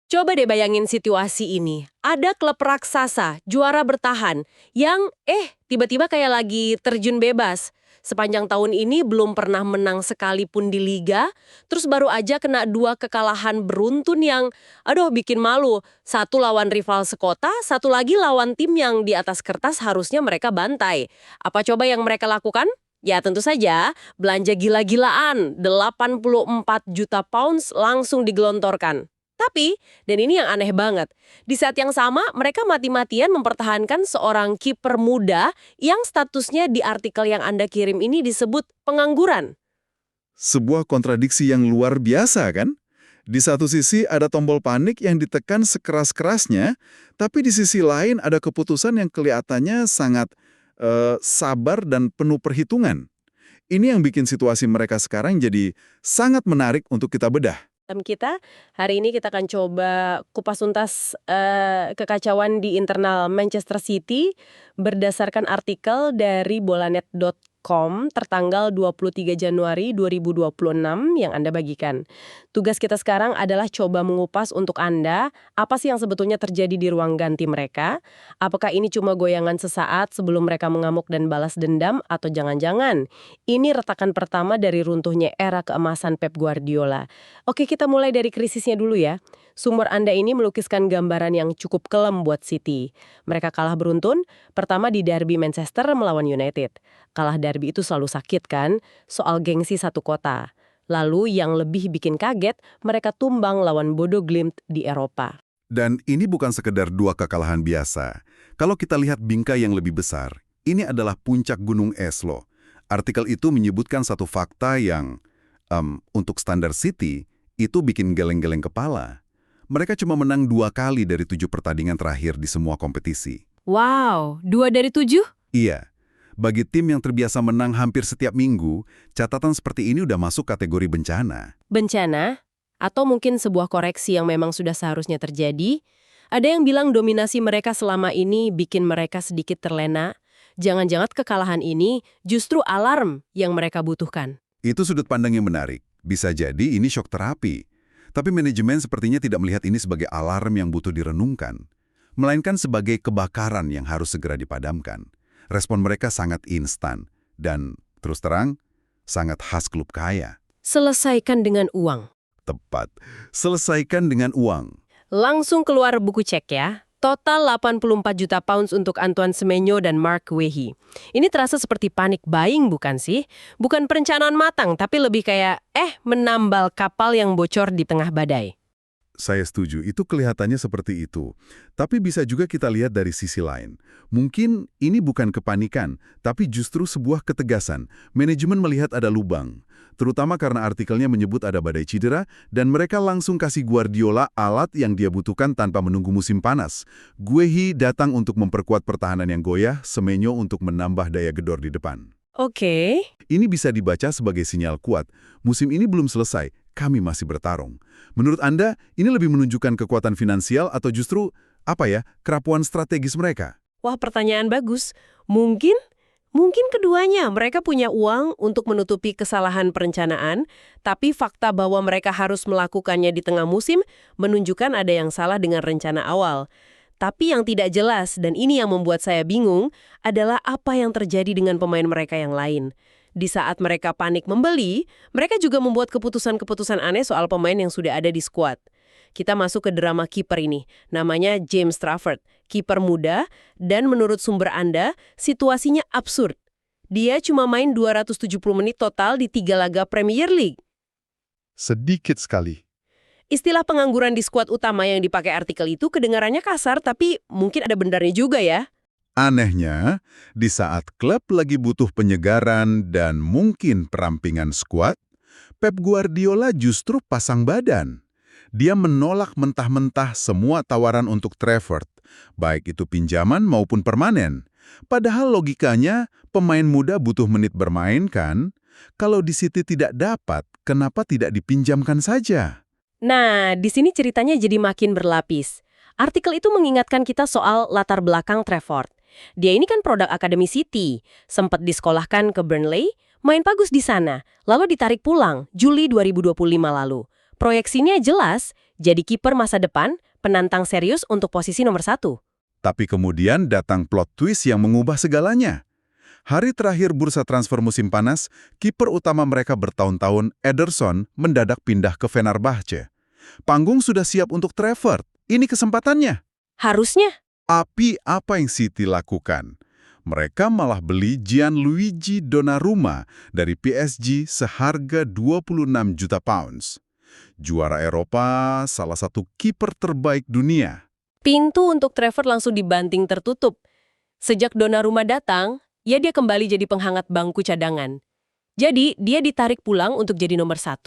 Coba deh bayangin situasi ini. Ada klub raksasa, juara bertahan, yang tiba-tiba kayak lagi terjun bebas. Sepanjang tahun ini belum pernah menang sekalipun di liga, terus baru aja kena 2 kekalahan beruntun yang, aduh bikin malu. Satu lawan rival sekota, satu lagi lawan tim yang di atas kertas harusnya mereka bantai. Apa coba yang mereka lakukan? Ya tentu saja, belanja gila-gilaan, 84 juta pounds langsung digelontorkan. Tapi, dan ini yang aneh banget, di saat yang sama mereka mati-matian mempertahankan seorang kiper muda yang statusnya di artikel yang Anda kirim ini disebut pengangguran. Sebuah kontradiksi yang luar biasa kan? Di satu sisi ada tombol panik yang ditekan sekeras-kerasnya, tapi di sisi lain ada keputusan yang kelihatannya sangat sabar dan penuh perhitungan. Ini yang bikin situasi mereka sekarang jadi sangat menarik untuk kita bedah. Kita, hari ini kita akan coba kupas tuntas kekacauan di internal Manchester City berdasarkan artikel dari bolanet.com tertanggal 23 Januari 2026 yang Anda bagikan. Tugas kita sekarang adalah coba mengupas untuk Anda apa sih yang sebetulnya terjadi di ruang ganti mereka. Apakah ini cuma goyangan sesaat sebelum mereka mengamuk dan balas dendam, atau jangan-jangan ini retakan pertama dari runtuhnya era keemasan Pep Guardiola. Oke, kita mulai dari krisisnya dulu ya. Sumber Anda ini melukiskan gambaran yang cukup kelam buat City. Mereka kalah beruntun, pertama di derby Manchester melawan United. Kalah derby itu selalu sakit kan, soal gengsi satu kota. Lalu yang lebih bikin kaget, mereka tumbang lawan Bodo Glimt di Eropa. Dan ini bukan sekedar 2 kekalahan biasa. Kalau kita lihat bingkai yang lebih besar, ini adalah puncak gunung es loh. Artikel itu menyebutkan satu fakta yang, untuk standar City, itu bikin geleng-geleng kepala. Mereka cuma menang 2 kali dari 7 pertandingan terakhir di semua kompetisi. Wow, 2 dari 7? Iya. Bagi tim yang terbiasa menang hampir setiap minggu, catatan seperti ini udah masuk kategori bencana. Bencana? Atau mungkin sebuah koreksi yang memang sudah seharusnya terjadi? Ada yang bilang dominasi mereka selama ini bikin mereka sedikit terlena. Jangan-jangan kekalahan ini justru alarm yang mereka butuhkan. Itu sudut pandang yang menarik. Bisa jadi ini shock terapi. Tapi manajemen sepertinya tidak melihat ini sebagai alarm yang butuh direnungkan, melainkan sebagai kebakaran yang harus segera dipadamkan. Respon mereka sangat instan dan, terus terang, sangat khas klub kaya. Selesaikan dengan uang. Tepat. Selesaikan dengan uang. Langsung keluar buku cek ya. Total 84 juta pounds untuk Antoine Semenyo dan Mark Wehi. Ini terasa seperti panik buying bukan sih? Bukan perencanaan matang, tapi lebih kayak menambal kapal yang bocor di tengah badai. Saya setuju, itu kelihatannya seperti itu. Tapi bisa juga kita lihat dari sisi lain. Mungkin ini bukan kepanikan, tapi justru sebuah ketegasan. Manajemen melihat ada lubang. Terutama karena artikelnya menyebut ada badai cedera, dan mereka langsung kasih Guardiola alat yang dia butuhkan tanpa menunggu musim panas. Guehi datang untuk memperkuat pertahanan yang goyah, Semenyo untuk menambah daya gedor di depan. Oke. Ini bisa dibaca sebagai sinyal kuat. Musim ini belum selesai, kami masih bertarung. Menurut Anda, ini lebih menunjukkan kekuatan finansial atau justru, kerapuan strategis mereka? Wah, pertanyaan bagus. Mungkin keduanya. Mereka punya uang untuk menutupi kesalahan perencanaan, tapi fakta bahwa mereka harus melakukannya di tengah musim menunjukkan ada yang salah dengan rencana awal. Tapi yang tidak jelas, dan ini yang membuat saya bingung, adalah apa yang terjadi dengan pemain mereka yang lain. Di saat mereka panik membeli, mereka juga membuat keputusan-keputusan aneh soal pemain yang sudah ada di skuad. Kita masuk ke drama kiper ini, namanya James Trafford, kiper muda, dan menurut sumber Anda, situasinya absurd. Dia cuma main 270 menit total di 3 laga Premier League. Sedikit sekali. Istilah pengangguran di skuad utama yang dipakai artikel itu kedengarannya kasar, tapi mungkin ada benarnya juga ya. Anehnya, di saat klub lagi butuh penyegaran dan mungkin perampingan skuad, Pep Guardiola justru pasang badan. Dia menolak mentah-mentah semua tawaran untuk Trafford, baik itu pinjaman maupun permanen. Padahal logikanya, pemain muda butuh menit bermain kan? Kalau di City tidak dapat, kenapa tidak dipinjamkan saja? Nah, di sini ceritanya jadi makin berlapis. Artikel itu mengingatkan kita soal latar belakang Trafford. Dia ini kan produk Akademi City, sempat disekolahkan ke Burnley, main bagus di sana, lalu ditarik pulang Juli 2025 lalu. Proyeksinya jelas, jadi kiper masa depan, penantang serius untuk posisi nomor 1. Tapi kemudian datang plot twist yang mengubah segalanya. Hari terakhir bursa transfer musim panas, kiper utama mereka bertahun-tahun, Ederson, mendadak pindah ke Fenerbahce. Panggung sudah siap untuk Trafford. Ini kesempatannya. Harusnya. Tapi apa yang City lakukan? Mereka malah beli Gianluigi Donnarumma dari PSG seharga 26 juta pounds. Juara Eropa, salah satu kiper terbaik dunia. Pintu untuk Trafford langsung dibanting tertutup. Sejak Donnarumma datang, dia kembali jadi penghangat bangku cadangan. Jadi, dia ditarik pulang untuk jadi nomor 1,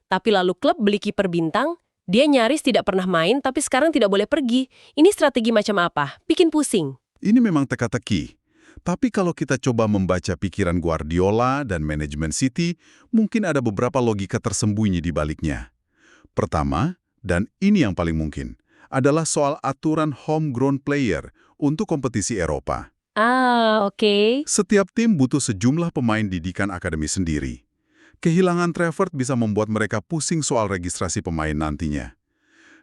tapi lalu klub beli kiper bintang, dia nyaris tidak pernah main tapi sekarang tidak boleh pergi. Ini strategi macam apa? Bikin pusing. Ini memang teka-teki. Tapi kalau kita coba membaca pikiran Guardiola dan manajemen City, mungkin ada beberapa logika tersembunyi di baliknya. Pertama, dan ini yang paling mungkin, adalah soal aturan homegrown player untuk kompetisi Eropa. Oke. Setiap tim butuh sejumlah pemain didikan akademi sendiri. Kehilangan Trafford bisa membuat mereka pusing soal registrasi pemain nantinya.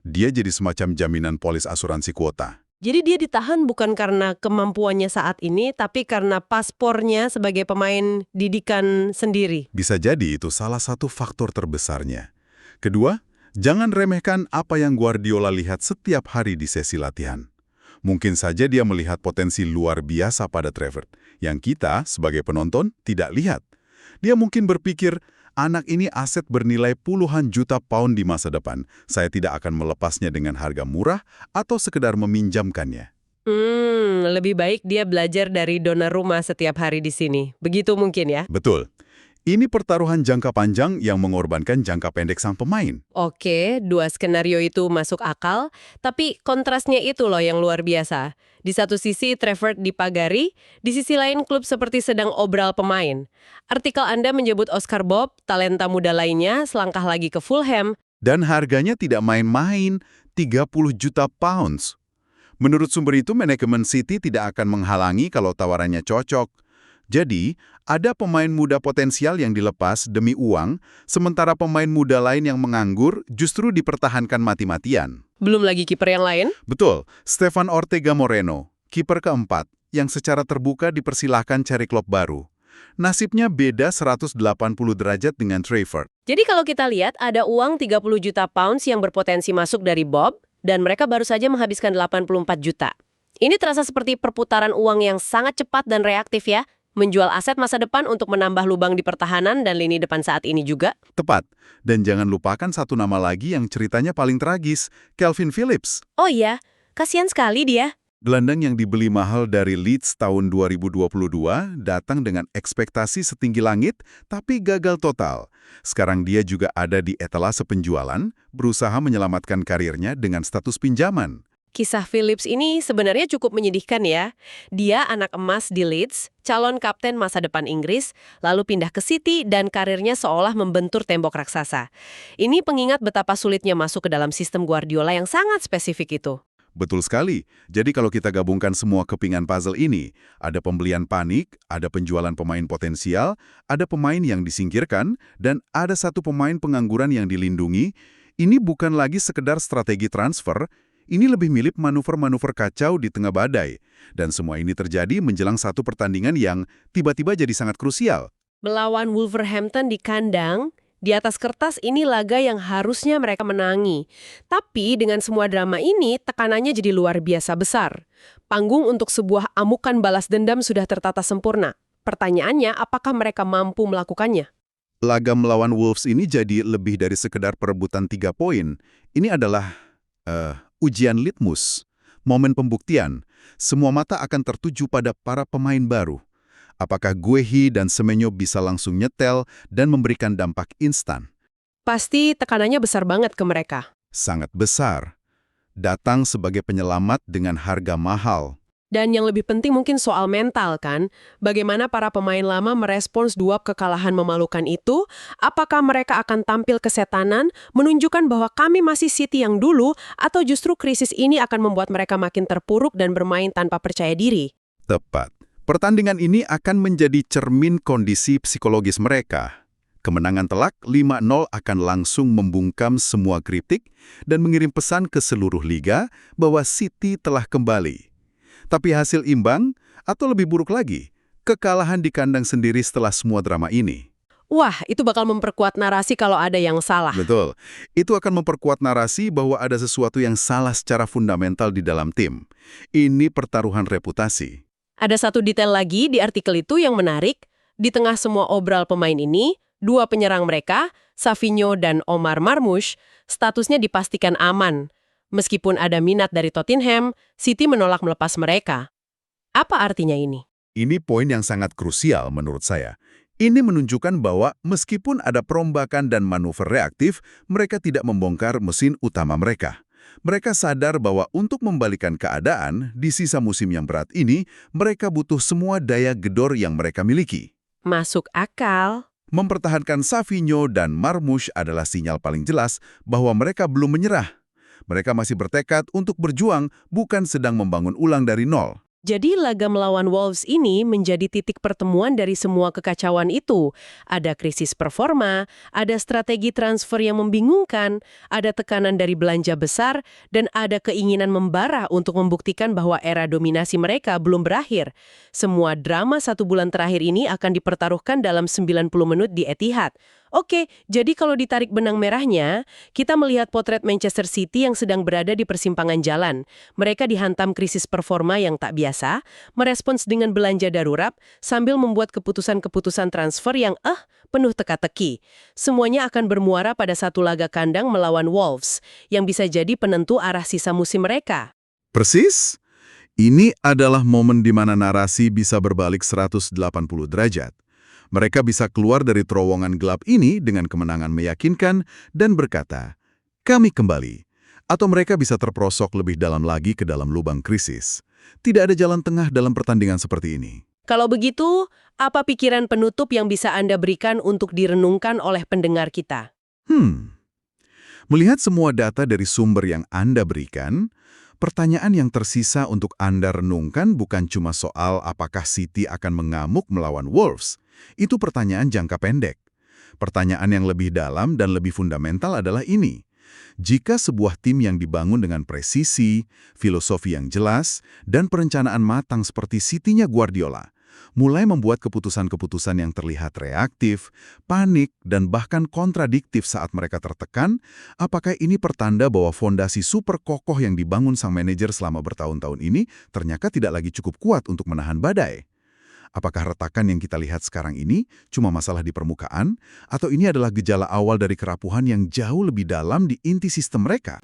Dia jadi semacam jaminan polis asuransi kuota. Jadi dia ditahan bukan karena kemampuannya saat ini, tapi karena paspornya sebagai pemain didikan sendiri. Bisa jadi itu salah satu faktor terbesarnya. Kedua, jangan remehkan apa yang Guardiola lihat setiap hari di sesi latihan. Mungkin saja dia melihat potensi luar biasa pada Trafford, yang kita sebagai penonton tidak lihat. Dia mungkin berpikir, anak ini aset bernilai puluhan juta pound di masa depan. Saya tidak akan melepasnya dengan harga murah atau sekedar meminjamkannya. Lebih baik dia belajar dari Donnarumma setiap hari di sini. Begitu mungkin ya? Betul. Ini pertaruhan jangka panjang yang mengorbankan jangka pendek sang pemain. Oke, dua skenario itu masuk akal, tapi kontrasnya itu loh yang luar biasa. Di satu sisi Trafford dipagari, di sisi lain klub seperti sedang obral pemain. Artikel Anda menyebut Oscar Bob, talenta muda lainnya, selangkah lagi ke Fulham. Dan harganya tidak main-main, 30 juta pounds. Menurut sumber itu, manajemen City tidak akan menghalangi kalau tawarannya cocok. Jadi, ada pemain muda potensial yang dilepas demi uang, sementara pemain muda lain yang menganggur justru dipertahankan mati-matian. Belum lagi kiper yang lain? Betul, Stefan Ortega Moreno, kiper keempat, yang secara terbuka dipersilahkan cari klub baru. Nasibnya beda 180 derajat dengan Trafford. Jadi kalau kita lihat, ada uang 30 juta pounds yang berpotensi masuk dari Bob, dan mereka baru saja menghabiskan 84 juta. Ini terasa seperti perputaran uang yang sangat cepat dan reaktif ya. Menjual aset masa depan untuk menambah lubang di pertahanan dan lini depan saat ini juga. Tepat. Dan jangan lupakan satu nama lagi yang ceritanya paling tragis, Calvin Phillips. Oh iya, kasihan sekali dia. Gelandang yang dibeli mahal dari Leeds tahun 2022 datang dengan ekspektasi setinggi langit, tapi gagal total. Sekarang dia juga ada di etalase penjualan, berusaha menyelamatkan karirnya dengan status pinjaman. Kisah Phillips ini sebenarnya cukup menyedihkan ya. Dia anak emas di Leeds, calon kapten masa depan Inggris, lalu pindah ke City dan karirnya seolah membentur tembok raksasa. Ini pengingat betapa sulitnya masuk ke dalam sistem Guardiola yang sangat spesifik itu. Betul sekali. Jadi kalau kita gabungkan semua kepingan puzzle ini, ada pembelian panik, ada penjualan pemain potensial, ada pemain yang disingkirkan, dan ada satu pemain pengangguran yang dilindungi, ini bukan lagi sekedar strategi transfer. Ini lebih mirip manuver-manuver kacau di tengah badai. Dan semua ini terjadi menjelang satu pertandingan yang tiba-tiba jadi sangat krusial. Melawan Wolverhampton di kandang, di atas kertas ini laga yang harusnya mereka menangi. Tapi dengan semua drama ini, tekanannya jadi luar biasa besar. Panggung untuk sebuah amukan balas dendam sudah tertata sempurna. Pertanyaannya, apakah mereka mampu melakukannya? Laga melawan Wolves ini jadi lebih dari sekedar perebutan 3 poin. Ini adalah ujian litmus, momen pembuktian. Semua mata akan tertuju pada para pemain baru. Apakah Guehi dan Semenyo bisa langsung nyetel dan memberikan dampak instan? Pasti tekanannya besar banget ke mereka. Sangat besar. Datang sebagai penyelamat dengan harga mahal. Dan yang lebih penting mungkin soal mental kan, bagaimana para pemain lama merespons dua kekalahan memalukan itu, apakah mereka akan tampil kesetanan, menunjukkan bahwa kami masih City yang dulu, atau justru krisis ini akan membuat mereka makin terpuruk dan bermain tanpa percaya diri? Tepat. Pertandingan ini akan menjadi cermin kondisi psikologis mereka. Kemenangan telak 5-0 akan langsung membungkam semua kritik dan mengirim pesan ke seluruh liga bahwa City telah kembali. Tapi hasil imbang, atau lebih buruk lagi, kekalahan di kandang sendiri setelah semua drama ini. Wah, itu bakal memperkuat narasi kalau ada yang salah. Betul. Itu akan memperkuat narasi bahwa ada sesuatu yang salah secara fundamental di dalam tim. Ini pertaruhan reputasi. Ada satu detail lagi di artikel itu yang menarik. Di tengah semua obral pemain ini, dua penyerang mereka, Savinho dan Omar Marmoush, statusnya dipastikan aman. Meskipun ada minat dari Tottenham, City menolak melepas mereka. Apa artinya ini? Ini poin yang sangat krusial menurut saya. Ini menunjukkan bahwa meskipun ada perombakan dan manuver reaktif, mereka tidak membongkar mesin utama mereka. Mereka sadar bahwa untuk membalikan keadaan di sisa musim yang berat ini, mereka butuh semua daya gedor yang mereka miliki. Masuk akal. Mempertahankan Savinho dan Marmoush adalah sinyal paling jelas bahwa mereka belum menyerah. Mereka masih bertekad untuk berjuang, bukan sedang membangun ulang dari nol. Jadi laga melawan Wolves ini menjadi titik pertemuan dari semua kekacauan itu. Ada krisis performa, ada strategi transfer yang membingungkan, ada tekanan dari belanja besar, dan ada keinginan membara untuk membuktikan bahwa era dominasi mereka belum berakhir. Semua drama 1 bulan terakhir ini akan dipertaruhkan dalam 90 menit di Etihad. Oke, jadi kalau ditarik benang merahnya, kita melihat potret Manchester City yang sedang berada di persimpangan jalan. Mereka dihantam krisis performa yang tak biasa, merespons dengan belanja darurat, sambil membuat keputusan-keputusan transfer yang penuh teka-teki. Semuanya akan bermuara pada satu laga kandang melawan Wolves, yang bisa jadi penentu arah sisa musim mereka. Persis. Ini adalah momen di mana narasi bisa berbalik 180 derajat. Mereka bisa keluar dari terowongan gelap ini dengan kemenangan meyakinkan dan berkata, "Kami kembali." Atau mereka bisa terperosok lebih dalam lagi ke dalam lubang krisis. Tidak ada jalan tengah dalam pertandingan seperti ini. Kalau begitu, apa pikiran penutup yang bisa Anda berikan untuk direnungkan oleh pendengar kita? Melihat semua data dari sumber yang Anda berikan, pertanyaan yang tersisa untuk Anda renungkan bukan cuma soal apakah City akan mengamuk melawan Wolves. Itu pertanyaan jangka pendek. Pertanyaan yang lebih dalam dan lebih fundamental adalah ini. Jika sebuah tim yang dibangun dengan presisi, filosofi yang jelas, dan perencanaan matang seperti City-nya Guardiola, mulai membuat keputusan-keputusan yang terlihat reaktif, panik, dan bahkan kontradiktif saat mereka tertekan, apakah ini pertanda bahwa fondasi super kokoh yang dibangun sang manajer selama bertahun-tahun ini ternyata tidak lagi cukup kuat untuk menahan badai? Apakah retakan yang kita lihat sekarang ini cuma masalah di permukaan, atau ini adalah gejala awal dari kerapuhan yang jauh lebih dalam di inti sistem mereka?